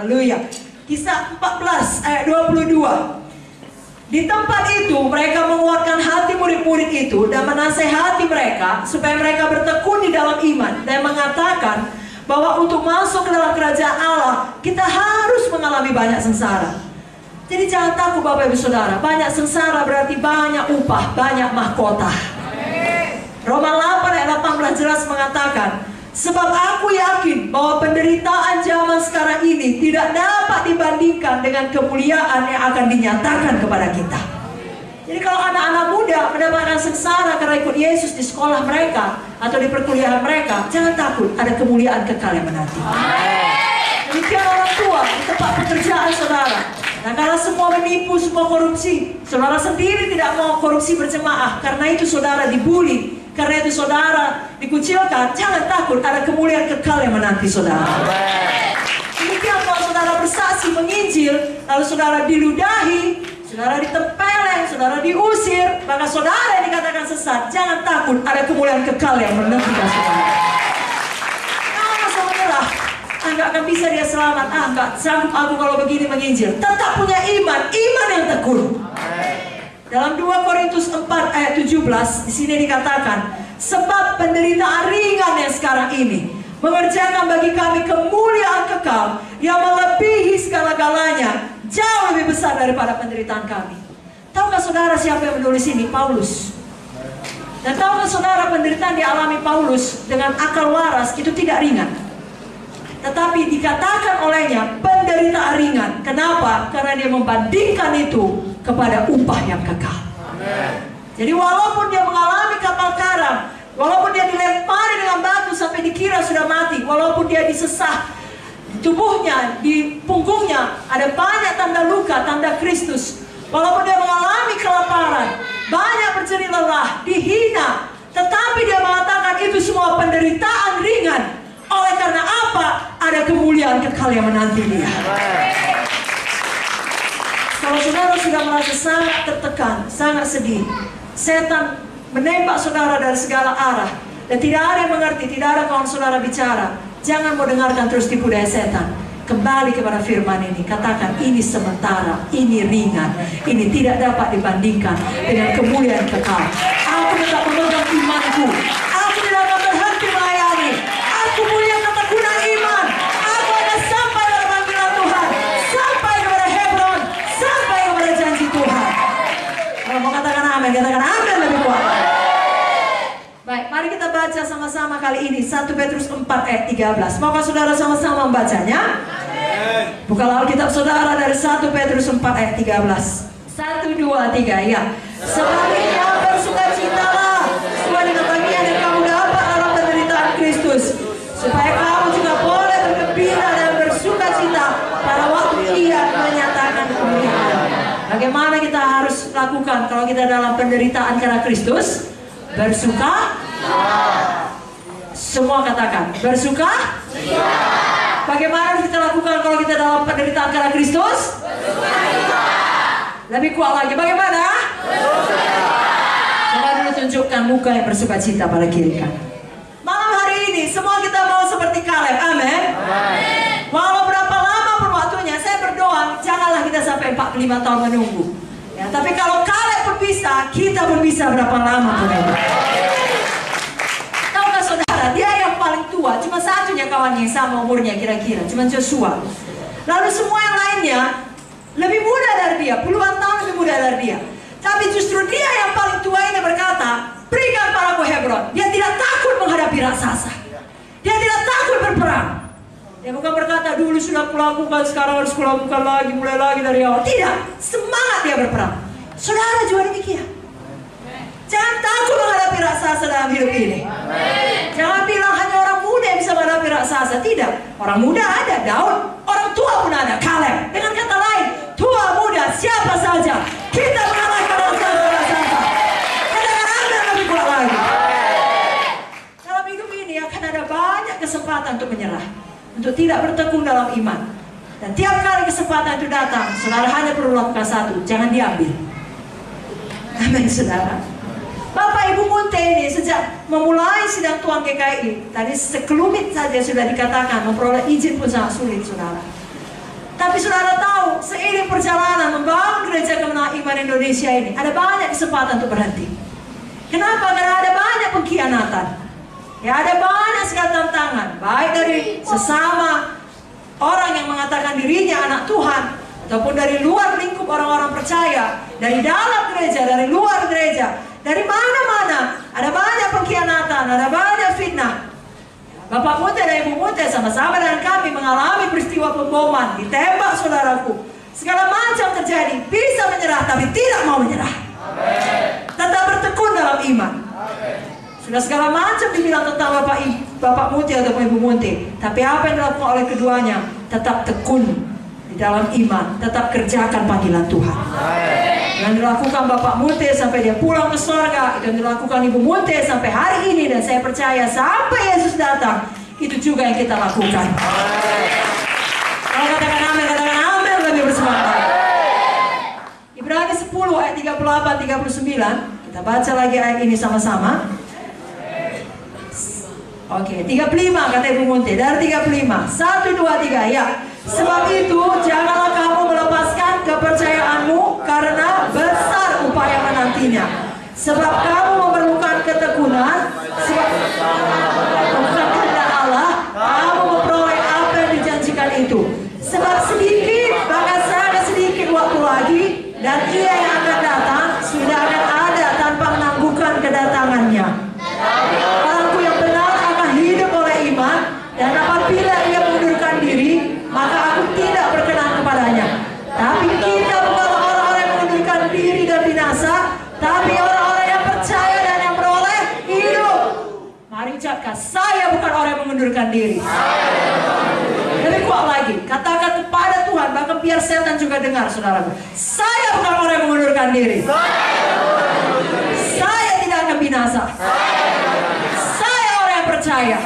Haleluya. Kisah 14 ayat 22. Di tempat itu mereka menguatkan hati murid-murid itu dan menasehati mereka supaya mereka bertekun di dalam iman dan mengatakan bahwa untuk masuk ke dalam kerajaan Allah kita harus mengalami banyak sengsara. Jadi jangan takut Bapak Ibu Saudara. Banyak sengsara berarti banyak upah, banyak mahkota. Roma 8 ayat 18 jelas mengatakan, sebab aku yakin bahwa penderitaan zaman sekarang ini tidak dapat dibandingkan dengan kemuliaan yang akan dinyatakan kepada kita. Jadi kalau anak-anak muda mendapatkan sengsara karena ikut Yesus di sekolah mereka atau di perkuliahan mereka, jangan takut, ada kemuliaan kekal yang menanti. Demikian orang tua di tempat pekerjaan saudara. Nah, kalau semua menipu, semua korupsi, saudara sendiri tidak mau korupsi berjemaah, karena itu saudara dibully, karena itu saudara dikucilkan, jangan takut, ada kemuliaan kekal yang menanti saudara. Demikian kalau saudara bersaksi menginjil, lalu saudara diludahi, saudara ditempeleng, saudara diusir, maka saudara yang dikatakan sesat, jangan takut, ada kemuliaan kekal yang menanti saudara. Jangan masa menyerah, nggak akan bisa dia selamat, nggak sanggup aku kalau begini menginjil. Tetap punya iman, iman yang tekun. Dalam 2 Korintus 4 ayat 17 di sini dikatakan, sebab penderitaan ringan yang sekarang ini mengerjakan bagi kami kemuliaan kekal yang melebihi segala-galanya, jauh lebih besar daripada penderitaan kami. Tahukah saudara siapa yang menulis ini? Paulus. Dan tahukah saudara penderitaan dialami Paulus dengan akal waras itu tidak ringan, tetapi dikatakan olehnya penderitaan ringan. Kenapa? Karena dia membandingkan itu kepada upah yang kekal. Amen. Jadi walaupun dia mengalami kapal karam, walaupun dia dilempari dengan batu sampai dikira sudah mati, walaupun dia disesah tubuhnya, di punggungnya ada banyak tanda luka, tanda Kristus, walaupun dia mengalami kelaparan, banyak berjerih lelah, dihina, tetapi dia mengatakan itu semua penderitaan ringan. Oleh karena apa? Ada kemuliaan kekal yang menanti dia. Kalau saudara sudah merasa sangat tertekan, sangat sedih, setan menembak saudara dari segala arah, dan tidak ada yang mengerti, tidak ada kawan saudara bicara, jangan mau dengarkan terus tipu daya setan. Kembali kepada firman ini, katakan ini sementara, ini ringan, ini tidak dapat dibandingkan dengan kemuliaan kekal. Aku tetap memegang imanku, aku tidak akan berhenti melayani, aku punya ketekunan iman, aku akan sampai pada panggilan Tuhan, sampai kepada Hebron, sampai kepada janji Tuhan. Kalau mau katakan amin, katakan amin lebih kuat. Baik, mari kita baca sama-sama kali ini 1 Petrus 4 ayat 13. Maukah saudara sama-sama membacanya? Bukalah Alkitab saudara dari 1 Petrus 4 ayat 13. 1, 2, 3, ya. Sebaliknya bersukacitalah sesuai dengan bagian yang kamu dapat dalam penderitaan Kristus, supaya kamu juga boleh bergembira dan bersukacita pada waktu Ia menyatakan kemuliaan. Bagaimana kita harus lakukan kalau kita dalam penderitaan karena Kristus? Bersuka. Semua katakan bersuka. Bagaimana harus kita lakukan kalau kita dalam penderitaan karena Kristus? Lebih kuat lagi, bagaimana? Coba dulu tunjukkan muka yang bersukacita pada kiri kanan. Malam hari ini semua kita mau seperti Kaleb, amin. Walau berapa lama pun waktunya, saya berdoa janganlah kita sampai 45 tahun menunggu. Ya, tapi kalau Kaleb pun bisa, kita pun bisa berapa lama pun itu. Tahukah saudara, dia yang paling tua, cuma satunya kawannya yang sama umurnya kira-kira, cuma Joshua. Lalu semua yang lainnya lebih muda dari dia, puluhan tahun lebih muda dari dia. Tapi justru dia yang paling tua ini berkata, berikan padaku Hebron. Dia tidak takut menghadapi raksasa. Dia tidak takut berperang. Dia bukan berkata dulu sudah kulakukan, sekarang harus kulakukan lagi, mulai lagi dari awal. Tidak, semangat dia berperang. Saudara juga demikian. Jangan takut menghadapi raksasa dalam hidup ini. Jangan bilang hanya orang muda yang bisa menghadapi raksasa. Tidak, orang muda ada, Daud. Orang tua pun ada, Kaleb. Dengan kata lain, tua muda siapa saja kita mengalahkan raksasa. Katakan Anda lebih kuat lagi. Dalam hidup ini akan ada banyak kesempatan untuk menyerah, untuk tidak bertekun dalam iman. Dan tiap kali kesempatan itu datang, saudara hanya perlu lakukan satu, jangan diambil. Amin saudara. Bapak Ibu Munte ini sejak memulai sidang Tuan GKI, tadi sekelumit saja sudah dikatakan memperoleh izin pun sangat sulit saudara. Tapi saudara tahu, seiring perjalanan membangun gereja kemenangan iman Indonesia ini, ada banyak kesempatan untuk berhenti. Kenapa? Karena ada banyak pengkhianatan. Ya, ada banyak sekali tantangan, baik dari sesama orang yang mengatakan dirinya anak Tuhan, ataupun dari luar lingkup orang-orang percaya, dari dalam gereja, dari luar gereja, dari mana-mana. Ada banyak pengkhianatan, ada banyak fitnah. Bapak Mute dan Ibu Mute sama-sama dengan kami mengalami peristiwa pemboman, ditembak saudaraku. Segala macam terjadi, bisa menyerah tapi tidak mau menyerah. Tetap bertekun dalam iman. Sudah segala macam dibilang tentang Bapak Mute atau Ibu Mute, tapi apa yang dilakukan oleh keduanya? Tetap tekun di dalam iman, tetap kerjakan panggilan Tuhan. Yang dilakukan Bapak Mute sampai dia pulang ke surga, dan dilakukan Ibu Mute sampai hari ini, dan saya percaya sampai Yesus datang, itu juga yang kita lakukan. Kalau katakan amin lebih bersemangat. Ibrani 10 ayat 38-39, kita baca lagi ayat ini sama-sama. Oke, 35 kata Ibu Munti, dari 35, 1, 2, 3, ya. Sebab itu janganlah kamu melepaskan kepercayaanmu, karena besar upaya menantinya. Sebab kamu memerlukan ketekunan, sebab bukan kehendak Allah, kamu memperoleh apa yang dijanjikan itu. Sebab sedikit, bahkan sangat sedikit waktu lagi, dan Ia yang akan datang sudah akan ada tanpa menangguhkan kedatangannya. Orangku yang benar akan hidup oleh iman, dan apabila ia mengundurkan diri, maka aku tidak berkenan kepadanya. Tapi kita bukanlah orang-orang yang mengundurkan diri dan binasa, tapi orang-orang yang percaya dan yang beroleh hidup. Mari ucapkan, saya bukan orang yang mengundurkan diri. Lebih kuat lagi, katakan kepada Tuhan, bahkan biar setan juga dengar, saudaraku. Saya bukan orang yang mengundurkan diri. Saya tidak akan binasa. Saya orang yang percaya.